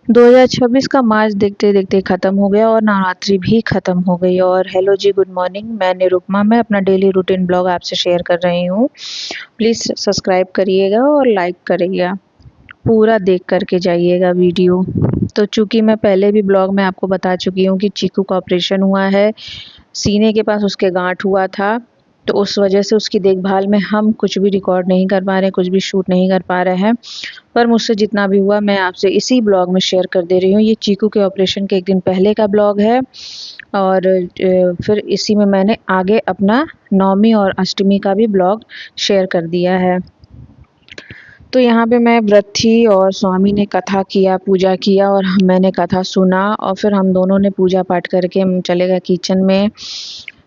2026 का मार्च देखते देखते ख़त्म हो गया और नवरात्रि भी ख़त्म हो गई। और हेलो जी, गुड मॉर्निंग। मैं निरुपमा, मैं अपना डेली रूटीन ब्लॉग आपसे शेयर कर रही हूँ। प्लीज़ सब्सक्राइब करिएगा और लाइक करिएगा, पूरा देख करके जाइएगा वीडियो। तो चूँकि मैं पहले भी ब्लॉग में आपको बता चुकी हूँ कि चीकू का ऑपरेशन हुआ है, सीने के पास उसके गांठ हुआ था, तो उस वजह से उसकी देखभाल में हम कुछ भी रिकॉर्ड नहीं कर पा रहे, कुछ भी शूट नहीं कर पा रहे हैं। पर मुझसे जितना भी हुआ मैं आपसे इसी ब्लॉग में शेयर कर दे रही हूँ। ये चीकू के ऑपरेशन के एक दिन पहले का ब्लॉग है और फिर इसी में मैंने आगे अपना नवमी और अष्टमी का भी ब्लॉग शेयर कर दिया है। तो यहाँ पे मैं व्रत थी और स्वामी ने कथा किया, पूजा किया और मैंने कथा सुना और फिर हम दोनों ने पूजा पाठ करके हम चले गए किचन में।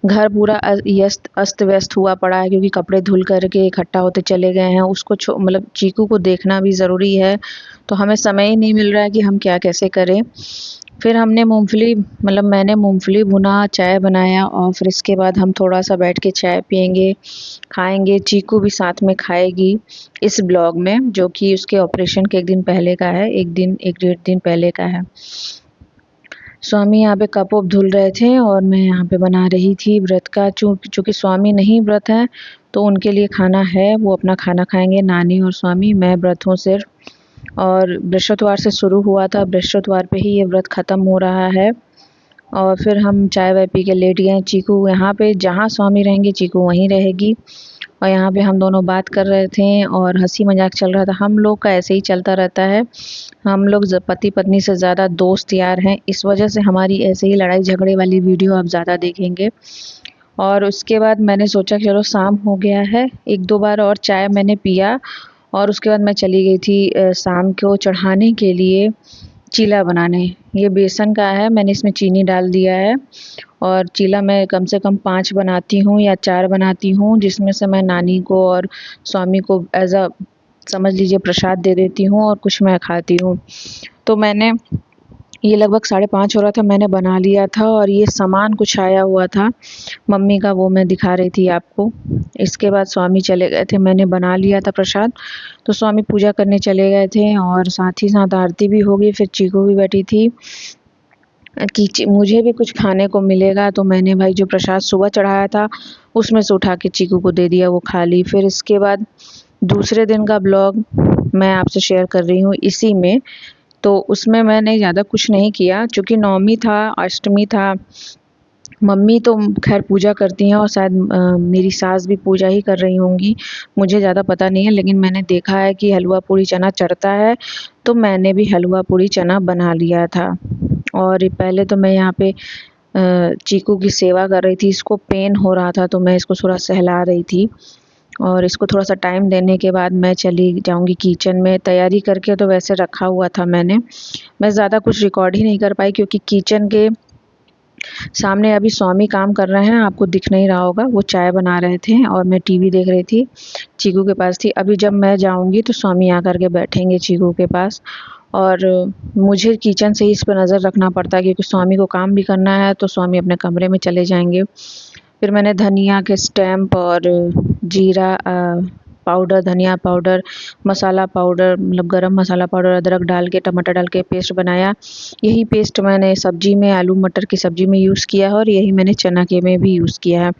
घर पूरा अस्त व्यस्त हुआ पड़ा है क्योंकि कपड़े धुल करके इकट्ठा होते चले गए हैं। उसको मतलब चीकू को देखना भी ज़रूरी है, तो हमें समय ही नहीं मिल रहा है कि हम क्या कैसे करें। फिर हमने मैंने मूंगफली भुना, चाय बनाया और फिर इसके बाद हम थोड़ा सा बैठ के चाय पियेंगे, खाएंगे। चीकू भी साथ में खाएगी इस ब्लॉग में, जो कि उसके ऑपरेशन के एक दिन पहले का है, एक डेढ़ दिन पहले का है। स्वामी यहाँ पे कप वप धुल रहे थे और मैं यहाँ पे बना रही थी व्रत का। चूँकि स्वामी नहीं व्रत है तो उनके लिए खाना है, वो अपना खाना खाएंगे, नानी और स्वामी। मैं व्रत हूँ सिर्फ। और बृहस्पतिवार से शुरू हुआ था, बृहस्पतिवार पे ही ये व्रत ख़त्म हो रहा है। और फिर हम चाय वाय पी के लेट गए। चीकू यहाँ पे जहाँ स्वामी रहेंगे चीकू वहीं रहेगी। और यहाँ पे हम दोनों बात कर रहे थे और हंसी मजाक चल रहा था। हम लोग का ऐसे ही चलता रहता है, हम लोग पति पत्नी से ज़्यादा दोस्त यार हैं, इस वजह से हमारी ऐसे ही लड़ाई झगड़े वाली वीडियो आप ज़्यादा देखेंगे। और उसके बाद मैंने सोचा कि चलो शाम हो गया है, एक दो बार और चाय मैंने पिया और उसके बाद मैं चली गई थी शाम को चढ़ाने के लिए चीला बनाने। ये बेसन का है, मैंने इसमें चीनी डाल दिया है और चीला मैं कम से कम 5 बनाती हूँ या 4 बनाती हूँ, जिसमें से मैं नानी को और स्वामी को एज अ समझ लीजिए प्रसाद दे देती हूँ और कुछ मैं खाती हूँ। तो मैंने ये लगभग 5:30 हो रहा था, मैंने बना लिया था और ये सामान कुछ आया हुआ था मम्मी का, वो मैं दिखा रही थी आपको। इसके बाद स्वामी चले गए थे, मैंने बना लिया था प्रसाद, तो स्वामी पूजा करने चले गए थे और साथ ही साथ आरती भी हो गई। फिर चीकू भी बैठी थी कि मुझे भी कुछ खाने को मिलेगा, तो मैंने भाई जो प्रसाद सुबह चढ़ाया था उसमें से उठा के चीकू को दे दिया, वो खा ली। फिर इसके बाद दूसरे दिन का ब्लॉग मैं आपसे शेयर कर रही हूँ इसी में। तो उसमें मैंने ज़्यादा कुछ नहीं किया, चूँकि नवमी था, अष्टमी था। मम्मी तो खैर पूजा करती हैं और शायद मेरी सास भी पूजा ही कर रही होंगी, मुझे ज़्यादा पता नहीं है। लेकिन मैंने देखा है कि हलवा पूड़ी चना चढ़ता है, तो मैंने भी हलवा पूड़ी चना बना लिया था। और पहले तो मैं यहाँ पे चीकू की सेवा कर रही थी, इसको पेन हो रहा था तो मैं इसको थोड़ा सहला रही थी और इसको थोड़ा सा टाइम देने के बाद मैं चली जाऊंगी किचन में। तैयारी करके तो वैसे रखा हुआ था मैंने, मैं ज़्यादा कुछ रिकॉर्ड ही नहीं कर पाई क्योंकि किचन के सामने अभी स्वामी काम कर रहे हैं, आपको दिख नहीं रहा होगा, वो चाय बना रहे थे और मैं टीवी देख रही थी, चीकू के पास थी। अभी जब मैं जाऊंगी तो स्वामी आकर के बैठेंगे चीकू के पास और मुझे किचन से ही इस पर नज़र रखना पड़ता है क्योंकि स्वामी को काम भी करना है, तो स्वामी अपने कमरे में चले जाएंगे। फिर मैंने धनिया के स्टैम्प और जीरा पाउडर, धनिया पाउडर, मसाला पाउडर, मतलब गरम मसाला पाउडर, अदरक डाल के, टमाटर डाल के पेस्ट बनाया। यही पेस्ट मैंने सब्जी में, आलू मटर की सब्जी में यूज़ किया है और यही मैंने चना के में भी यूज़ किया है।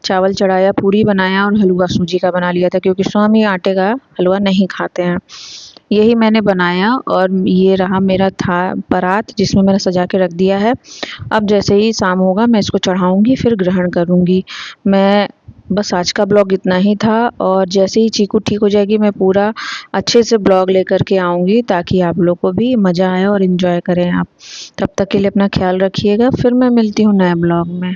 चावल चढ़ाया, पूरी बनाया और हलवा सूजी का बना लिया था क्योंकि स्वामी आटे का हलवा नहीं खाते हैं। यही मैंने बनाया और ये रहा मेरा था परात, जिसमें मैंने सजा के रख दिया है। अब जैसे ही शाम होगा मैं इसको चढ़ाऊंगी, फिर ग्रहण करूंगी। मैं बस आज का ब्लॉग इतना ही था और जैसे ही चीकू ठीक हो जाएगी मैं पूरा अच्छे से ब्लॉग लेकर के आऊँगी ताकि आप लोग को भी मज़ा आए और इन्जॉय करें आप। तब तक के लिए अपना ख्याल रखिएगा, फिर मैं मिलती हूँ नए ब्लॉग में।